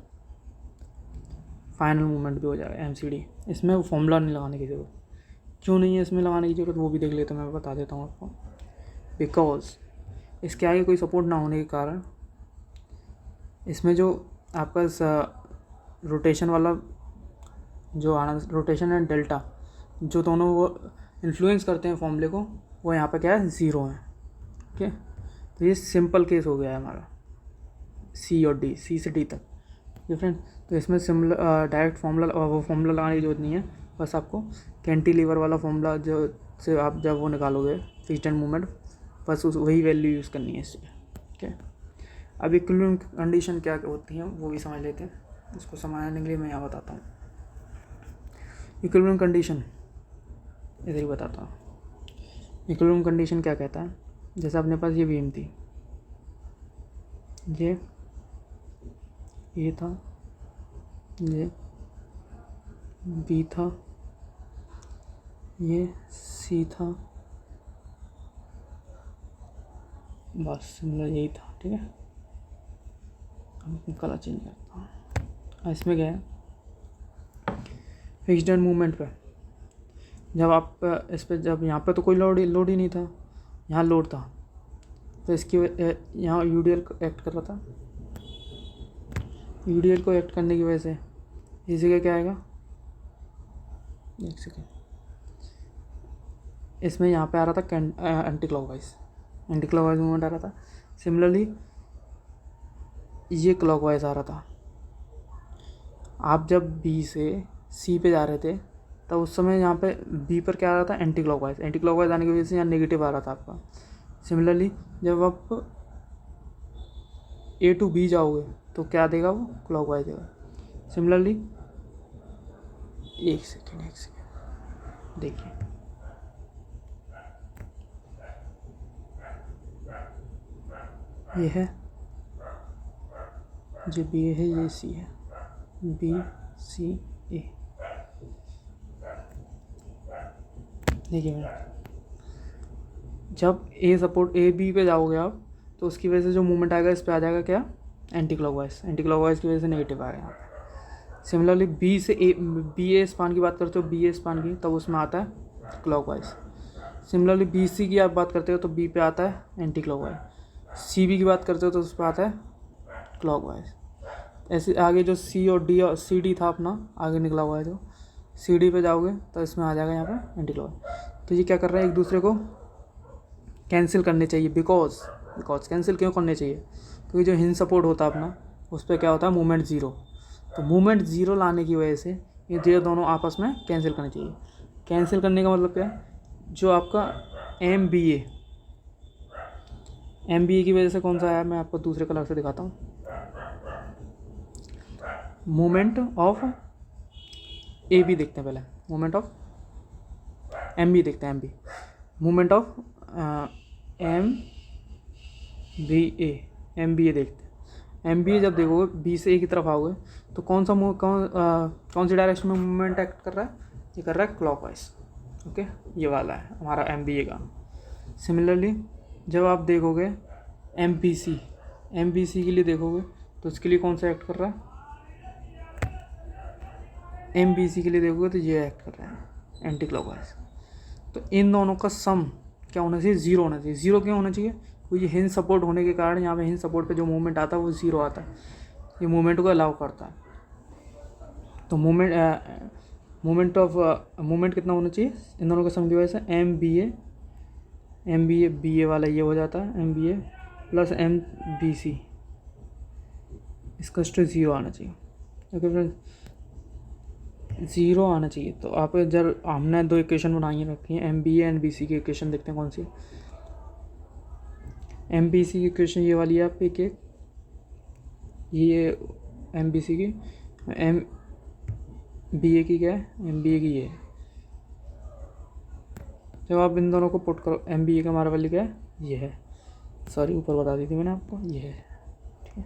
फाइनल मूवमेंट भी हो जाएगा MCD। इसमें वो फॉर्मूला नहीं लगाने की ज़रूरत। क्यों नहीं है इसमें लगाने की ज़रूरत, वो भी देख लेते, मैं बता देता हूँ आपको। बिकॉज इसके आगे कोई सपोर्ट ना होने के कारण इसमें जो आपका रोटेशन वाला जो आना, रोटेशन एंड डेल्टा जो दोनों वो इन्फ्लुएंस करते हैं फॉर्मूले को, वो यहाँ पे क्या है 0 है। ओके, तो ये सिंपल केस हो गया है हमारा सी और डी, सी से डी तक डिफरेंट। तो इसमें सिमिलर डायरेक्ट वो फॉर्मूला लगाने की जरूरत नहीं है, बस आपको कैंटिलीवर वाला फॉर्मूला जो से आप जब वो निकालोगे फिक्स्ड एंड मूवमेंट, बस वही वैल्यू यूज़ करनी है इससे। ओके, अब इक्विलिब्रियम कंडीशन क्या होती है वो भी समझ लेते हैं। इसको समझने के लिए मैं यहाँ बताता हूँ। इक्विलिब्रियम कंडीशन इधर ही बताता हूँ। इक्विलिब्रियम कंडीशन क्या कहता है, जैसे अपने पास ये बीम थी, ये था, ये बी था, ये सी था, बस सिमिलर यही था। ठीक है, अब कलर चेंज करता हूँ। इसमें क्या है, फिक्स्ड एंड मूवमेंट पे जब आप इस पर, जब यहाँ पे तो कोई लोड ही नहीं था, यहाँ लोड था, तो इसकी यहाँ यूडीएल एक्ट कर रहा था। यूडीएल को एक्ट करने की वजह से इस जगह क्या आएगा, एक सेकेंड, इसमें यहाँ पे आ रहा था एंटी क्लॉकवाइज मूवमेंट आ रहा था। सिमिलरली ये क्लॉकवाइज आ रहा था। आप जब बी से सी पे जा रहे थे तब उस समय यहाँ पे बी पर क्या आ रहा था, एंटी क्लॉकवाइज आने की वजह से यहाँ नेगेटिव आ रहा था आपका। सिमिलरली जब आप ए टू बी जाओगे तो क्या देगा, वो क्लॉकवाइज देगा। सिमिलरली एक सेकेंड देखिए, ये है जो बी है, ये सी है, बी सी ए। देखिए जब ए सपोर्ट ए बी पे जाओगे आप तो उसकी वजह से जो मूवमेंट आएगा इस पे आ जाएगा क्या, एंटी क्लॉकवाइज। एंटी क्लॉकवाइज की वजह से नेगेटिव आएगा यहाँ पे। सिमिलरली बी से ए, बी ए स्पान की बात करते हो, बी ए स्पान की, तब उसमें आता है क्लॉकवाइज। सिमिलरली बी सी की आप बात करते हो तो बी पे आता है एंटी क्लॉकवाइज। सी बी की बात करते हो तो उस पर आता है क्लॉकवाइज। ऐसे आगे जो सी और डी और सी डी था अपना आगे निकला हुआ है, जो सी डी पे जाओगे तो इसमें आ जाएगा यहाँ पे एंटी क्लॉकवाइज। तो ये क्या कर रहे हैं, एक दूसरे को कैंसिल करने चाहिए। बिकॉज कैंसिल क्यों करने चाहिए, क्योंकि जो हिंज सपोर्ट होता है अपना उस पर क्या होता है, मूवमेंट ज़ीरो। तो मूवमेंट ज़ीरो लाने की वजह से ये दोनों आपस में कैंसिल करने चाहिए। कैंसिल करने का मतलब क्या है, जो आपका एम बी ए की वजह से कौन सा आया, मैं आपको दूसरे कलर से दिखाता हूँ। मोमेंट ऑफ ए बी देखते हैं पहले, मोमेंट ऑफ एम बी देखते हैं। M B moment of M B A देखते हैं। एम बी ए जब देखोगे बी से ए की तरफ आओगे तो कौन सी डायरेक्शन में मूवमेंट एक्ट कर रहा है, ये कर रहा है क्लॉकवाइज। ओके, ये वाला है हमारा एम बी ए का। सिमिलरली जब आप देखोगे एम बी सी के लिए देखोगे तो इसके लिए कौन सा एक्ट कर रहा है, एम बी सी के लिए देखोगे तो ये एक्ट कर रहा है एंटी क्लॉकवाइज। तो इन दोनों का सम क्या होना चाहिए, ज़ीरो होना चाहिए। ज़ीरो क्यों होना चाहिए, क्योंकि हिंज सपोर्ट होने के कारण यहाँ पे हिंज सपोर्ट पे जो मूवमेंट आता है वो ज़ीरो आता है, ये मूवमेंट को अलाउ करता है। तो मूवमेंट कितना होना चाहिए, इन दोनों का सम की वजह से एम बी ए वाला ये हो जाता है, एम बी ए प्लस एम बी सी, इसका स्ट्रेस ज़ीरो आना चाहिए। ओके फ्रेंड्स, ज़ीरो आना चाहिए। तो आप जब हमने दो इक्वेशन बनाई रखी हैं, M B A and B C की इक्वेशन देखते हैं कौन सी। एम बी सी की इक्वेशन ये वाली है आप एक ये एम बी सी की, एम बी ए की क्या है, एम बी ए की ये है। जब आप इन दोनों को पुट करो, एम बी ए का हमारा वाली क्या है, ये है, सॉरी ऊपर बता दी थी मैंने आपको, ये है। ठीक है,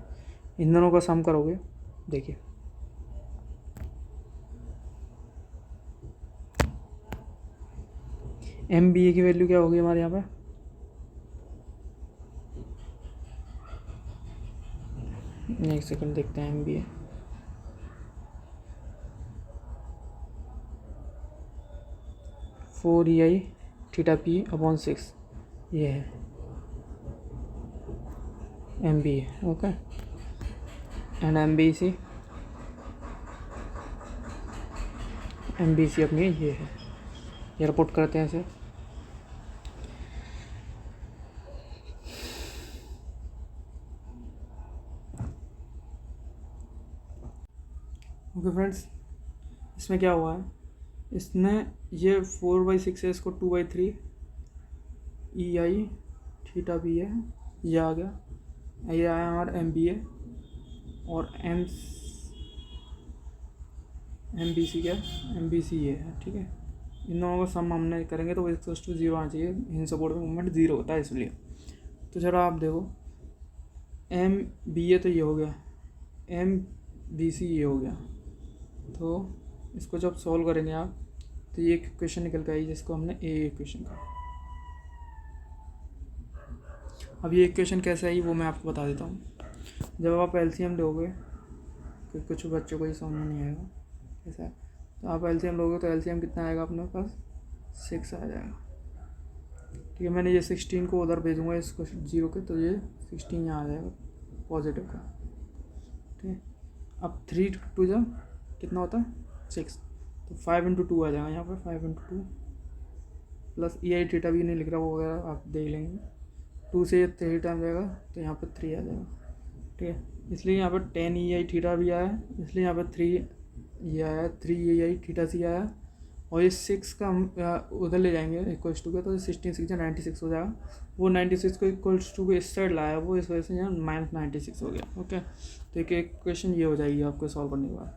इन दोनों का सम करोगे, देखिए एम बी ए की वैल्यू क्या होगी हमारे यहाँ पे, एक सेकंड देखते हैं। M B A four E I theta P upon 6, ये है M B A. Okay, and M B C अपनी ये है, ये रिपोर्ट करते हैं इसे। ओके फ्रेंड्स, इसमें क्या हुआ है, इसने ये 4/6 है, इसको 2/3 ई आई थीटा बी है, ये आ गया, ये आया हमारा एम बी ए, और एम बी सी क्या है, एम बी सी ये है। ठीक है, इन दोनों का सम हमने करेंगे तो इक्वल्स टू ज़ीरो आना चाहिए, इन सपोर्ट में मूवमेंट ज़ीरो होता है इसलिए। तो जरा आप देखो, एम बी ए तो ये हो गया, एम बी सी ये हो गया, तो इसको जब सॉल्व करेंगे आप तो ये इक्वेशन निकल के आई जिसको हमने ए इक्वेशन कहा। अब ये इक्वेशन कैसे आई वो मैं आपको बता देता हूँ। जब आप एलसीएम लोगे, क्योंकि कुछ बच्चों को ये समझ में नहीं आएगा कैसा है, तो आप एलसीएम लोगे तो एलसीएम कितना आएगा अपने पास, 6 आ जाएगा। ठीक है, मैंने ये 16 को उधर भेजूँगा इसको 0 के, तो ये 16 यहाँ आ जाएगा पॉजिटिव का। ठीक है, अब 3 2 जब कितना होता है 6, तो 5 × 2 आ जाएगा यहाँ पर, 5 × 2 प्लस ई आई थीटा भी नहीं लिख रहा, वो वगैरह आप देख लेंगे। 2 से 3 टाइम जाएगा तो यहाँ पर 3 आ जाएगा। ठीक है, इसलिए यहाँ पर 10 ई आई थीटा भी आया है, इसलिए यहाँ पर 3 ये आया, 3 ई आई थीटा सी आया, और ये 6 का हम उधर ले जाएंगे इक्वल्स टू के, तो 16 6 96 हो जाएगा। वो 96 को इक्वल्स टू के इस साइड लाया, वो इस वजह से यहाँ -96 हो गया। ओके, तो एक इक्वेशन ये हो जाएगी आपको सॉल्व करने के बाद।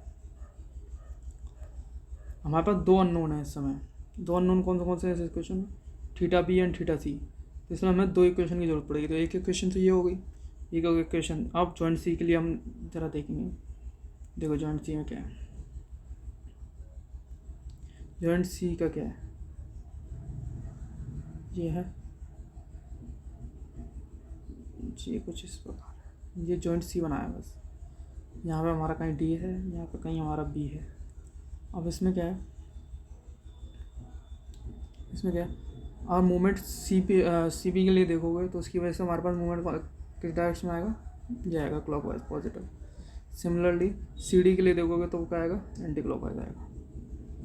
हमारे पास दो अननोन है इस समय, दो अननोन कौन से है इस इक्वेशन में, theta B and theta C. तो इसमें हमें दो इक्वेशन की जरूरत पड़ेगी, तो एक इक्वेशन तो ये हो गई, एक इक्वेशन। अब जॉइंट सी के लिए हम ज़रा देखेंगे, देखो जॉइंट सी में क्या है, जॉइंट सी का क्या है, ये है ये कुछ इस प्रकार है, ये जॉइंट सी बनाया बस। यहाँ पे हमारा कहीं डी है, यहाँ पे कहीं हमारा बी है। अब इसमें क्या है, और मूवमेंट सी बी के लिए देखोगे तो उसकी वजह से हमारे पास मूवमेंट किस डायरेक्शन में आएगा, ये आएगा clockwise positive. Similarly C D के लिए देखोगे तो वो क्या आएगा, एंटी क्लॉकवाइज आएगा,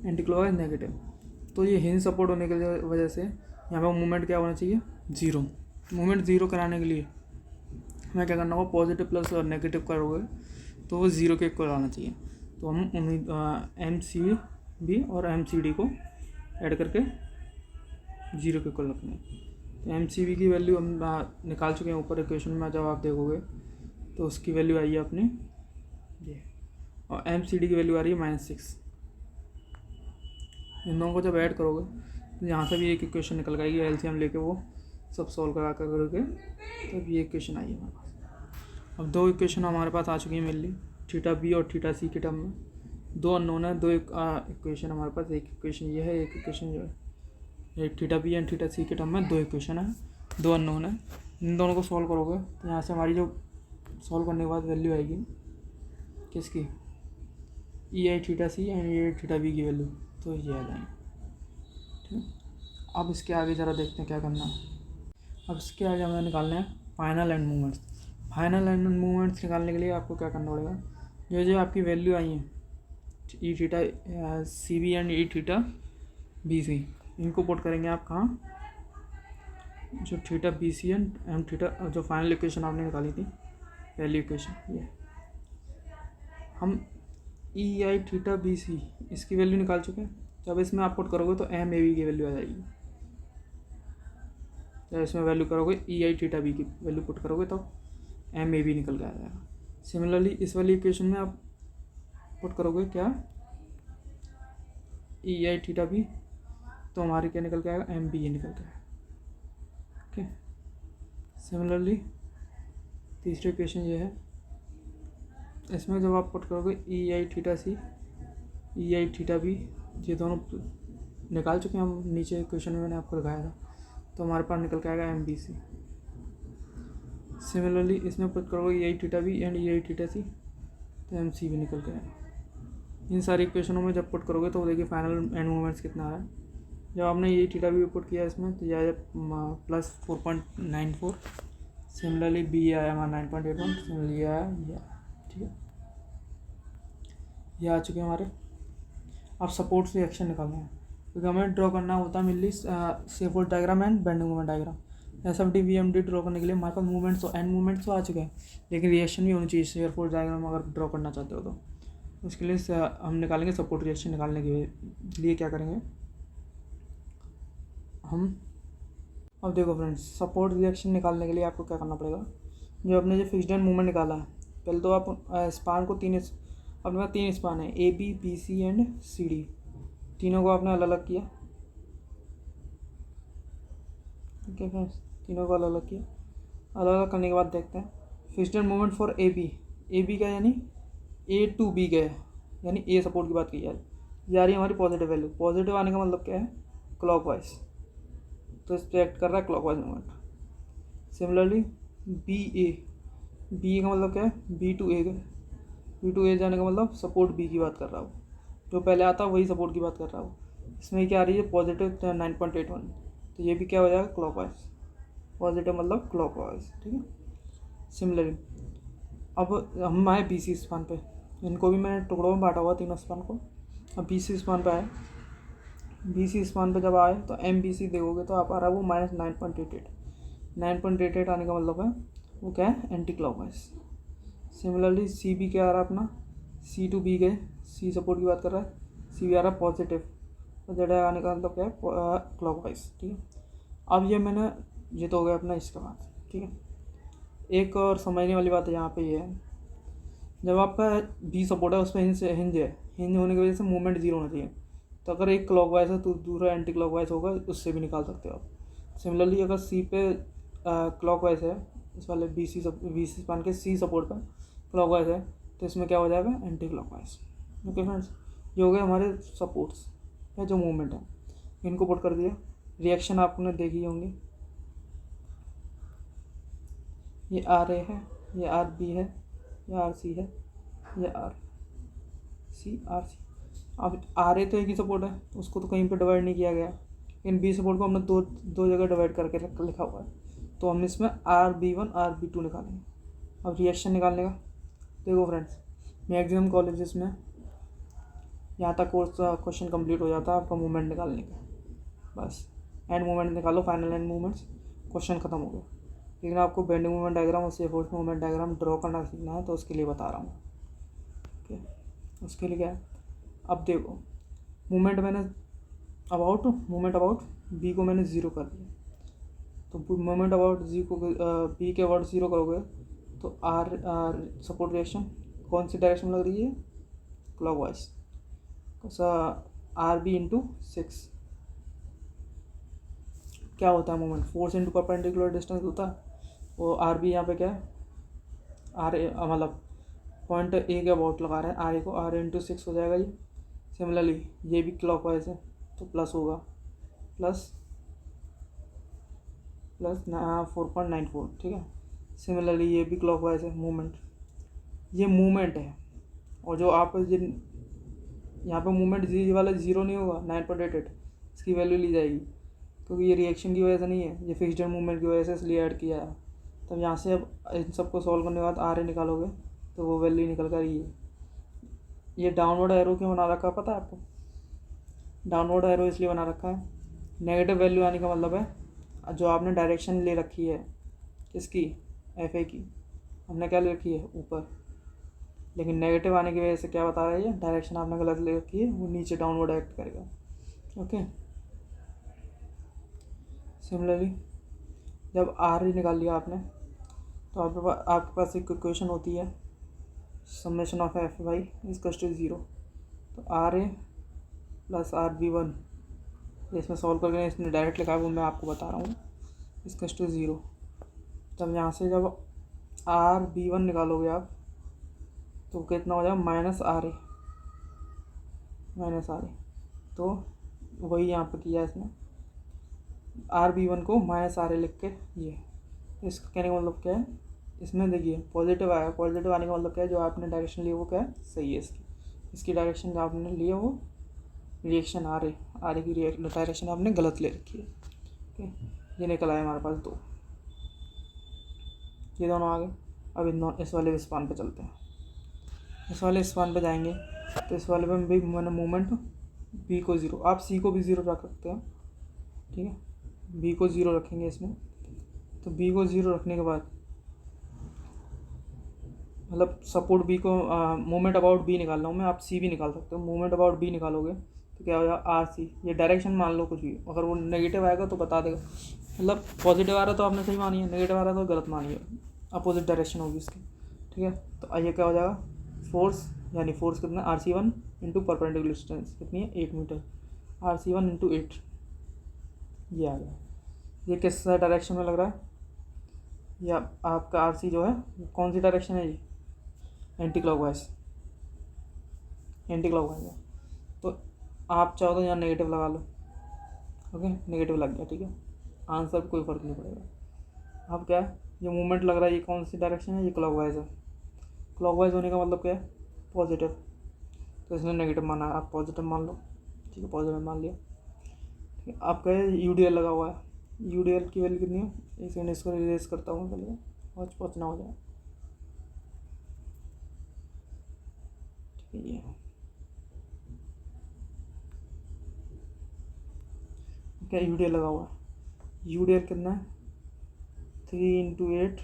एंटी क्लॉकवाइज नेगेटिव। तो ये हिंज सपोर्ट होने की वजह से यहाँ पर मूवमेंट क्या होना चाहिए, जीरो। मूवमेंट ज़ीरो कराने के लिए हमें क्या करना होगा, पॉजिटिव प्लस और नेगेटिव करोगे तो वो ज़ीरो के इक्वल आना चाहिए। तो हम एम सी बी और एम सी डी को ऐड करके ज़ीरो के इक्वल रखना है। तो एम सी बी की वैल्यू हम निकाल चुके हैं ऊपर इक्वेशन में, जब आप देखोगे तो उसकी वैल्यू आई है अपनी ये, और एम सी डी की वैल्यू आ रही है -6। इन दोनों को जब ऐड करोगे तो यहाँ से भी एक इक्वेशन निकल जाएगी, एलसीएम लेके वो सब सॉल्व करा करके तब ये इक्वेशन आई है हमारे पास। अब दो इक्वेशन हमारे पास आ चुकी है मेनली, थीटा बी और थीटा सी के टर्म में। दो अननोन है, दो इक्वेशन हमारे पास, एक इक्वेशन ये है, एक इक्वेशन जो है, एक थीटा बी एंड थीटा सी के टर्म में दो इक्वेशन है, दो अननोन है। इन दोनों को सॉल्व करोगे तो यहाँ से हमारी जो सॉल्व करने के बाद वैल्यू आएगी किसकी, ई आई थीटा सी एंड ये थीटा बी की वैल्यू, तो ये आ जाएंगे। ठीक, अब इसके आगे ज़रा देखते हैं क्या करना है। अब इसके आगे हमें निकालना है final and movements. Final and movements निकालने के लिए आपको क्या करना पड़ेगा, जो जो आपकी वैल्यू आई है E theta C B and E theta B C, इनको पुट करेंगे आप कहाँ, जो theta B C and M theta, जो फाइनल इक्वेशन आपने निकाली थी पहली इक्वेशन, ये हम ई आई थीटा बी सी इसकी वैल्यू निकाल चुके हैं। जब इसमें आप पुट करोगे तो एम ए बी की वैल्यू आ जाएगी। जब इसमें वैल्यू करोगे ई आई थीटा बी की वैल्यू पुट करोगे तो एम ए बी निकल के आ जाएगा। सिमिलरली इस वाली इक्वेशन में आप पुट करोगे क्या, ई आई थीटा बी, तो हमारे क्या निकल के आएगा, एम बी ए निकल के आएगा। ओके, सिमिलरली तीसरी इक्वेशन ये है, इसमें जब आप पुट करोगे E I theta C, E I theta B, ये दोनों निकाल चुके हैं हम नीचे इक्वेशन में, मैंने आपको दिखाया था, तो हमारे पास निकल के आएगा एम बी सी। सिमिलरली इसमें पुट करोगे E I theta B and E I theta C, तो एम सी भी निकल के आएगा। इन सारी इक्वेशनों में जब पुट करोगे तो देखिए फाइनल एंड मूवमेंट्स कितना आ रहा है। जब आपने ये थीटा बी पुट किया इसमें तो यह +4.94, सिमिलरली बी आया हमारा 9.81, सिमिलरली आया ये, ठीक है, ये आ चुके हैं हमारे। अब सपोर्ट रिएक्शन निकालना है, क्योंकि हमें ड्रॉ करना होता है mainly shear force diagram and bending moment diagram. S F D B M D draw करने के लिए हमारे पास मूवमेंट्स और एंड मूवमेंट्स तो आ चुके हैं, लेकिन रिएक्शन भी होनी चाहिए शेयर फोर्स डायग्राम अगर ड्रॉ करना चाहते हो तो। उसके लिए हम निकालेंगे सपोर्ट रिएक्शन। निकालने के लिए क्या करेंगे हम, अब देखो फ्रेंड्स, सपोर्ट रिएक्शन निकालने के लिए आपको क्या करना पड़ेगा, जो आपने जो फिक्स्ड एंड मूवमेंट निकाला है, पहले तो आप स्पान को अपने पास 3 स्पान है, A B B C and C D, तीनों को आपने अलग अलग किया। ठीक है फ्रेंड्स, तीनों को अलग अलग किया। अलग अलग करने के बाद देखते हैं fixed end movement for A B का यानी ए टू बी का है, यानी ए सपोर्ट की बात की जाए, ये आ रही है हमारी पॉजिटिव वैल्यू। पॉजिटिव आने का मतलब क्या है, क्लॉकवाइज, तो इस पर एक्ट कर रहा है क्लॉकवाइज मूवमेंट। सिमिलरली बी का मतलब क्या है, बी टू ए जाने का मतलब सपोर्ट बी की बात कर रहा हूँ, जो पहले आता वही सपोर्ट की बात कर रहा हूँ। इसमें क्या आ रही है पॉजिटिव 9.81, तो ये भी क्या हो जाएगा क्लॉकवाइज, पॉजिटिव मतलब क्लॉकवाइज। ठीक है, सिमिलरली अब हम आए बी सी स्पान पे, इनको भी मैंने टुकड़ों में बांटा हुआ तीनों स्पान को। अब बी सी स्पान पे आए, बी सी स्पान पे जब आए तो एम बी सी देखोगे तो आप आ रहा है वो -9.88 आने का मतलब है वो क्या है, anti clockwise. Similarly C B क्या आ रहा है अपना, सी टू बी गए, सी सपोर्ट की बात कर रहा है, सी बी आ रहा है पॉजिटिव, तो जेड आने का मतलब क्या है, क्लॉकवाइज। ठीक है, अब ये मैंने ये तो हो गया अपना इसके बाद। ठीक है, एक और समझने वाली बात है यहाँ पे ये है, जब आपका बी सपोर्ट है उस पर हिंज होने की वजह से मूवमेंट जीरो होना चाहिए, तो अगर एक क्लॉकवाइज है तो दूसरा एंटी क्लॉकवाइज होगा, उससे भी निकाल सकते हो आप। सिमिलरली अगर सी पे क्लॉकवाइज है, इस वाले बी सी स्पान के सी सपोर्ट पर क्लॉकवाइज है, तो इसमें क्या हो जाएगा, एंटी क्लॉकवाइज। ओके फ्रेंड्स, ये हो गए हमारे सपोर्ट्स या जो मूवमेंट है, इनको पुट कर दिया। रिएक्शन आपने देखी होंगी, ये आर ए है, ये आर बी है, ये आर सी है, ये आर सी। अब आर ए तो एक ही सपोर्ट है, उसको तो कहीं पे डिवाइड नहीं किया गया। इन बी सपोर्ट को हमने दो जगह डिवाइड करके लिखा हुआ है, तो हमने इसमें RB1 RB2 निकालेंगे। अब रिएक्शन निकालने का देखो फ्रेंड्स, मैक्सिमम कॉलेजेस में यहाँ तक कोर्स क्वेश्चन कंप्लीट हो जाता है आपका मूवमेंट निकालने का, बस एंड मूवमेंट निकालो, फाइनल एंड मूवमेंट्स, क्वेश्चन खत्म हो गया। लेकिन आपको बेंडिंग मूवमेंट डायग्राम और safe force movement diagram draw करना सीखना है, तो उसके लिए बता रहा हूँ। ओके, उसके लिए क्या है, अब देखो मूवमेंट अबाउट बी को मैंने ज़ीरो कर दिया, तो मोमेंट अबाउट जी को बी के अबाउट ज़ीरो करोगे तो आर सपोर्ट रिएक्शन कौन सी डायरेक्शन लग रही है, क्लॉकवाइज। RB/6 क्या होता है moment, force into perpendicular distance होता है। वो RB यहाँ पे क्या है, मतलब पॉइंट ए के अबाउट लगा रहे हैं, RA को, RA/6 हो जाएगा ये। सिमिलरली ये भी क्लॉकवाइज है तो प्लस होगा, प्लस 4.94, ठीक है। सिमिलरली ये भी क्लॉकवाइज है मूवमेंट, ये मूवमेंट है। और जो आप यहाँ पे मूवमेंट जी वाला ज़ीरो नहीं होगा, 9.88 इसकी वैल्यू ली जाएगी, क्योंकि ये रिएक्शन की वजह से नहीं है, ये फिक्स्ड मूवमेंट की वजह से इसलिए ऐड किया है। तब यहाँ से अब इन सबको सॉल्व करने के बाद RA निकालोगे तो वो वैल्यू निकल कर ये डाउनवर्ड एरो क्यों बना रखा है पता है आपको, डाउनवर्ड एरो इसलिए बना रखा है, नेगेटिव वैल्यू आने का मतलब है जो आपने डायरेक्शन ले रखी है किसकी, FA की, हमने क्या ले रखी है ऊपर, लेकिन नेगेटिव आने की वजह से क्या बता रहा है, ये डायरेक्शन आपने गलत ले रखी है, वो नीचे डाउनवर्ड एक्ट करेगा। ओके, सिमिलरली जब RA निकाल लिया आपने तो आपके पास एक इक्वेशन होती है, summation of FY equals to 0, तो RA + RB1, इसमें सॉल्व करके इसने डायरेक्ट लिखा है, वो मैं आपको बता रहा हूँ, इक्वल्स टू 0। तब यहाँ से जब RB1 निकालोगे आप तो कितना हो जाएगा, -RA, तो वही यहाँ पे किया इसने, RB1 को -RA लिख के, ये इसका कहने का मतलब क्या है, इसमें देखिए पॉजिटिव आया, पॉजिटिव आने का मतलब क्या है, जो आपने डायरेक्शन ली वो क्या है, सही है, इसकी डायरेक्शन जो आपने ली है वो रिएक्शन RA की डायरेक्शन आपने गलत ले रखी है। ओके, ये निकल आया हमारे पास 2, ये दोनों आ गए। अब इस वाले स्पान पे चलते हैं, इस वाले स्पान पे जाएंगे तो इस वाले में भी मैंने मूवमेंट B को 0, आप C को भी 0 रख सकते हो, ठीक है, B को 0 रखेंगे इसमें, तो B को 0 रखने के बाद मतलब सपोर्ट B को मूवमेंट अबाउट B निकाल रहा हूँ मैं, आप C भी निकाल सकते हो। मूवमेंट अबाउट B निकालोगे तो क्या हो जाएगा, RC, ये डायरेक्शन मान लो कुछ भी, अगर वो नेगेटिव आएगा तो बता देगा, मतलब पॉजिटिव आ रहा तो आपने सही मानी है, नेगेटिव आ रहा तो गलत मानी है, अपोजिट डायरेक्शन होगी इसकी, ठीक है। तो ये क्या हो जाएगा, फोर्स, यानी फोर्स कितना, RC1 इंटू परपेंडिकुलर डिस्टेंस कितनी है, 8 मीटर, RC1 इंटू 8, ये आ गया। ये किस डायरेक्शन में लग रहा है, या आपका RC जो है कौन सी डायरेक्शन है, ये एंटी क्लॉकवाइज है, तो आप चाहो तो यहाँ नेगेटिव लगा लो। ओके, नेगेटिव लग गया, ठीक है, आंसर कोई फ़र्क नहीं पड़ेगा। अब क्या है, ये मूवमेंट लग रहा है, ये कौन सी डायरेक्शन है, ये क्लॉकवाइज है, क्लॉकवाइज होने का मतलब क्या है, पॉजिटिव, तो इसने नेगेटिव माना, आप पॉजिटिव मान लो, ठीक है, पॉजिटिव मान लिया, ठीक है। आपका UDL लगा हुआ है, UDL की वैल्यू कितनी है, एक सेकंड इसको रिलेस करता हूँ पहले, और पहुँचना हो जाए, ठीक है। ये क्या UDL लगा हुआ है, UDL कितना है, 3 × 8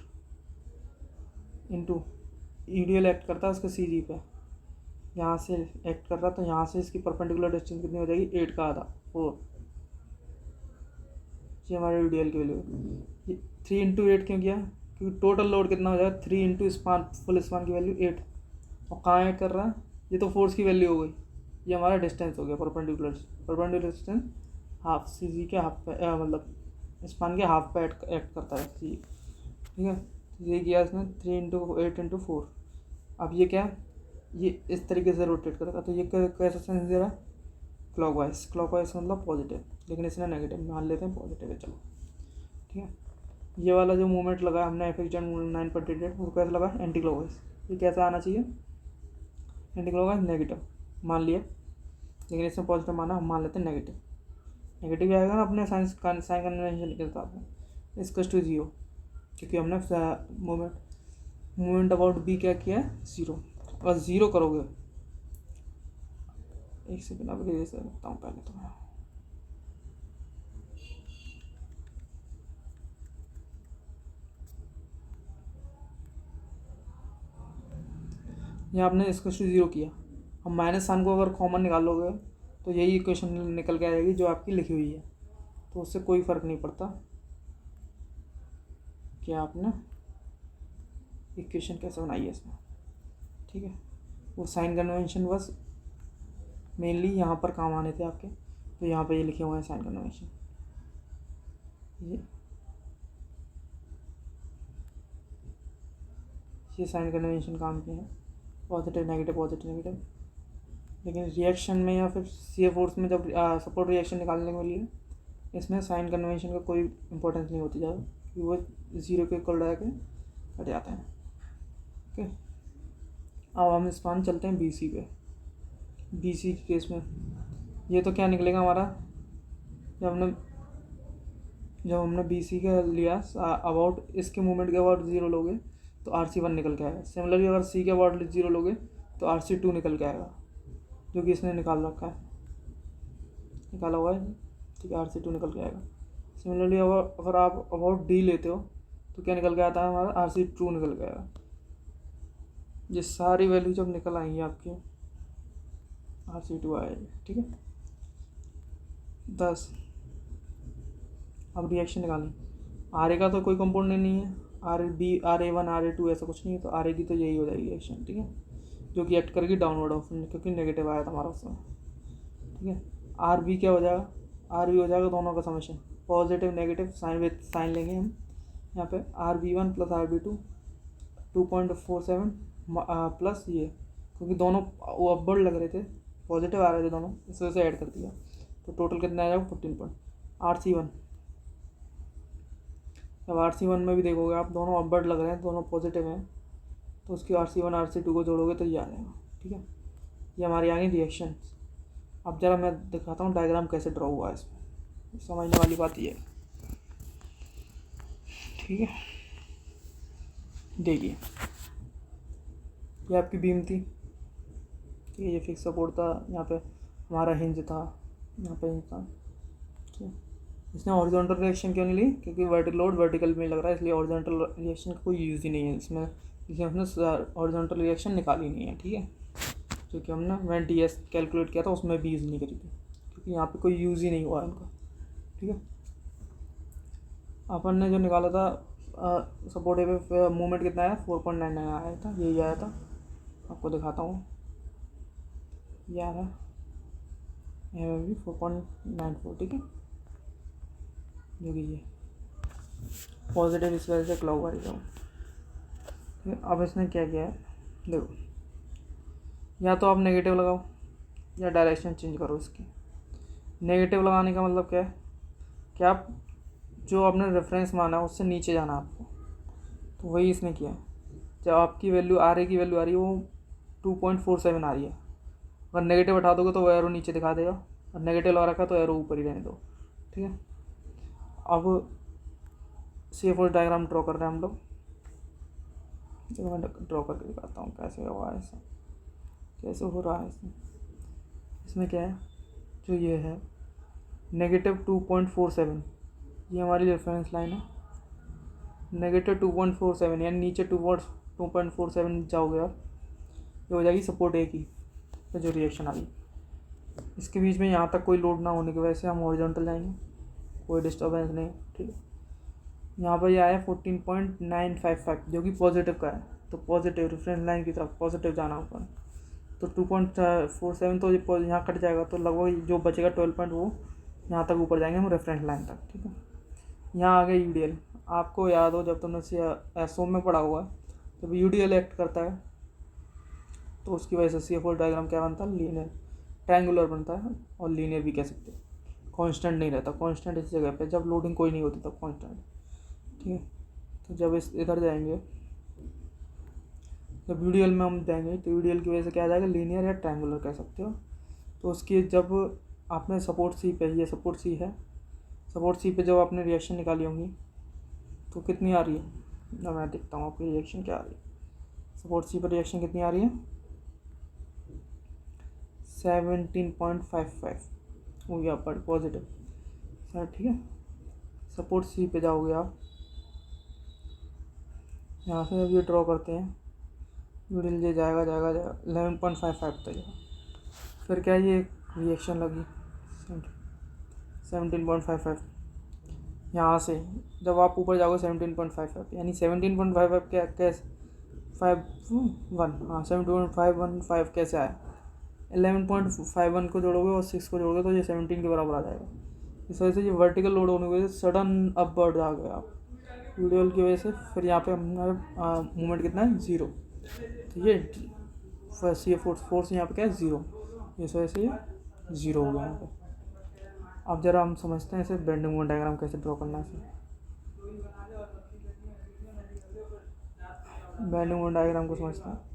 इंटू, UDL एक्ट करता है उसके CG पे, यहाँ से एक्ट कर रहा, तो यहाँ से इसकी परपेंडिकुलर डिस्टेंस कितनी हो जाएगी, 8 का आधा, 4, ये हमारे UDL की वैल्यू। ये 3 × 8 क्यों किया, क्योंकि टोटल लोड कितना हो जाएगा, 3 इंटू स्पान, फुल स्पान की वैल्यू 8, और कहाँ एक्ट कर रहा है, ये तो फोर्स की वैल्यू हो गई, ये हमारा डिस्टेंस हो गया, परपेंडिकुलर डिस्टेंस हाफ CG के हाफ पे, मतलब स्पान के हाफ पे एक्ट करता है CG, ठीक है। ये किया इसने 3 × 8 × 4, अब ये क्या है, ये इस तरीके से रोटेट करेगा, तो ये कैसा सेंस दे रहा है, क्लॉकवाइज मतलब पॉजिटिव, लेकिन इसने नेगेटिव मान लेते हैं, पॉजिटिव है, चलो ठीक है। ये वाला जो मूवमेंट लगा हमने एफ एक्स 9.88 वो कैसा लगा एंटी क्लॉकवाइज। ये कैसा आना चाहिए एंटी क्लॉकवाइज नेगेटिव मान लिया, लेकिन इसमें पॉजिटिव माना, हम मान लेते हैं नेगेटिव। नेगेटिव आएगा ना अपने साइन कन्वेंशन के हिसाब से इसकस टू 0, क्योंकि हमने मूवमेंट अबाउट बी क्या किया है 0। अगर 0 करोगे, एक सेकेंड अब रेज करता हूँ पहले तो मैं, यहाँ आपने इसको 0 किया, हम माइनस साइन को अगर कॉमन निकालोगे तो यही इक्वेशन निकल के आएगी जो आपकी लिखी हुई है, तो उससे कोई फ़र्क नहीं पड़ता कि आपने इक्वेशन कैसे बनाई है इसमें, ठीक है। वो साइन कन्वेंशन बस मेनली यहाँ पर काम आने थे आपके, तो यहाँ पे ये लिखे हुए हैं साइन कन्वेंशन। ये साइन कन्वेंशन काम के हैं, पॉजिटिव नेगेटिव। लेकिन रिएक्शन में या फिर सी फोर्स में जब सपोर्ट रिएक्शन निकालने के लिए इसमें साइन कन्वेंशन का कोई इंपॉर्टेंस नहीं होती ज़्यादा, क्योंकि वो 0 के इक्वल रह के हट जाते हैं। ओके, अब हम इस पान चलते हैं BC पे। BC के केस में ये तो क्या निकलेगा हमारा, जब हमने BC का लिया अबाउट इसके मूवमेंट के अबाउट 0 लोगे तो RC1 निकल के आएगा। सिमिलरली अगर C के अबाउट 0 लोगे तो RC2 निकल के आएगा, जो कि इसने निकाला हुआ है, ठीक है, RC2 निकल के आएगा। सिमिलरली अगर आप अबाउट D लेते हो तो क्या निकल के आता है हमारा RC2 निकल के आएगा। ये सारी वैल्यू जब निकल आएंगी आपकी RC2 आएगी, ठीक है। 10 अब रिएक्शन निकालें, RA का तो कोई कंपाउंड नहीं है, RA1 RA2 ऐसा कुछ नहीं है, तो RA की तो यही हो जाएगी रिएक्शन, ठीक है, जो कि एक्ट करेगी डाउनवर्ड ऑफ, क्योंकि नेगेटिव आया था हमारा उसमें, ठीक है। RB क्या हो जाएगा, RB हो जाएगा दोनों का summation, positive negative sign with sign लेंगे हम यहाँ पे, RB1 प्लस RB2 2.47 प्लस ये, क्योंकि दोनों वो अपवर्ड लग रहे थे, पॉजिटिव आ रहे थे दोनों, इस वजह से ऐड कर दिया, तो टोटल कितना आ जाएगा 14 पॉइंट। RC1 जब RC1 में भी देखोगे आप दोनों अपवर्ड लग रहे हैं, दोनों पॉजिटिव हैं, तो उसकी RC1 RC2 को जोड़ोगे तो ये आ जाएगा, ठीक है। ये हमारी आ गई रिएक्शन। अब ज़रा मैं दिखाता हूँ डायग्राम कैसे ड्रॉ हुआ है, इसमें समझने वाली बात ये है, ठीक है। देखिए ये आपकी बीम थी, ठीक है, ये फिक्स सपोर्ट था, यहाँ पे हमारा हिंज था, यहाँ पे हिंज था, ठीक है। इसने हॉरिजॉन्टल रिएक्शन क्यों नहीं ली, क्योंकि वर्टिकल लोड वर्टिकल में लग रहा है, इसलिए हॉरिजॉन्टल रिएक्शन का कोई यूज़ ही नहीं है इसमें, इसलिए हमने हॉरिजॉन्टल रिएक्शन निकाली नहीं है, ठीक है। क्योंकि हमने मैंने DS कैलकुलेट किया था उसमें भी यूज़ नहीं करी थी, क्योंकि यहाँ पे कोई यूज़ ही नहीं हुआ इनका, ठीक है। अपन ने जो निकाला था सपोर्टिव मूवमेंट कितना आया 4.99 आया था, यही आया था, आपको दिखाता हूँ, ये आ रहा है यहाँ भी 4.94, ठीक है, जो कि ये पॉजिटिव इस वजह से क्लॉकवाइज है, ठीक है। अब इसने क्या किया है, देखो, या तो आप नेगेटिव लगाओ या डायरेक्शन चेंज करो इसकी। नेगेटिव लगाने का मतलब क्या है कि आप जो आपने रेफरेंस माना है उससे नीचे जाना आपको, तो वही इसने किया है। जब आपकी वैल्यू RA की वैल्यू आ रही है वो 2.47 आ रही है, अगर नेगेटिव हटा दोगे तो वो एरो नीचे दिखा देगा, और नेगेटिव लगा रखा तो एरो ऊपर ही रहने दो, ठीक है। अब CF डायग्राम ड्रॉ कर रहे हैं हम लोग, जो मैं ड्रॉ करके दिखाता हूँ कैसे हुआ है, ऐसा कैसे हो रहा है इसमें क्या है, जो ये है नेगेटिव 2.47, ये हमारी रेफरेंस लाइन है, नेगेटिव 2.47 यानी नीचे 2.47 जाओगे आप, ये हो जाएगी सपोर्ट A की, तो जो रिएक्शन आ रही इसके बीच में यहाँ तक कोई लोड ना होने की वजह से हम हॉरिजॉन्टल जाएंगे, कोई डिस्टर्बेंस नहीं, ठीक है। यहाँ पर ये आया 14.955 जो कि पॉजिटिव का है, तो पॉजिटिव रेफरेंस लाइन की तरफ पॉजिटिव जाना ऊपर, तो 2.47 तो यहाँ कट जाएगा, तो लगभग जो बचेगा 12 पॉइंट वो यहाँ तक ऊपर जाएंगे हम रेफरेंस लाइन तक, ठीक है। यहाँ आ गया UDL, आपको याद हो जब तुमने SO में पढ़ा हुआ है, जब UDL एक्ट करता है तो उसकी वजह से CF डायग्राम क्या बनता है, लीनियर ट्रायंगुलर बनता है, और लीनियर भी कह सकते हैं, कांस्टेंट नहीं रहता, कांस्टेंट इस जगह पे जब लोडिंग कोई नहीं होती तब कांस्टेंट, ठीक है। तो जब इस इधर जाएंगे, जब यूडीएल में हम जाएंगे तो यूडीएल की वजह से क्या आ जाएगा, लीनियर या ट्रायंगुलर कह सकते हो। तो उसकी जब आपने सपोर्ट सी पे, ये सपोर्ट सी है, सपोर्ट सी पे जब आपने रिएक्शन निकाली होंगी तो कितनी आ रही है, ना मैं देखता हूँ आपकी रिएक्शन क्या आ रही है। सपोर्ट सी पर रिएक्शन कितनी आ रही है, 17.55 हो गया पर पॉजिटिव सर, ठीक है। सपोर्ट सी पे जाओगे आप, यहाँ से जब ये ड्रॉ करते हैं यूडीएल ये जाएगा 11.55 तक। फिर क्या ये रिएक्शन लगी 17.55, यहाँ से जब आप ऊपर जाओगे 17.55, यानी 17.55 क्या कैसे 51, हाँ 17.515 कैसे आया, 11.51 को जोड़ोगे और 6 को जोड़ोगे तो ये 17 के बराबर आ जाएगा। इस वजह से ये वर्टिकल लोड होने की वजह से सडन अपवर्ड आ गया आप यूडीएल की वजह से। फिर यहाँ पे हमारा मूवमेंट कितना है, 0। तो ये फर्स्ट ये फोर्स यहाँ पे क्या है, 0, इस वजह से ये 0 हो गया यहाँ पे। अब जरा हम समझते हैं इसे बेंडिंग मोमेंट डायग्राम कैसे ड्रॉ करना है। बेंडिंग मोमेंट डायग्राम को समझते हैं।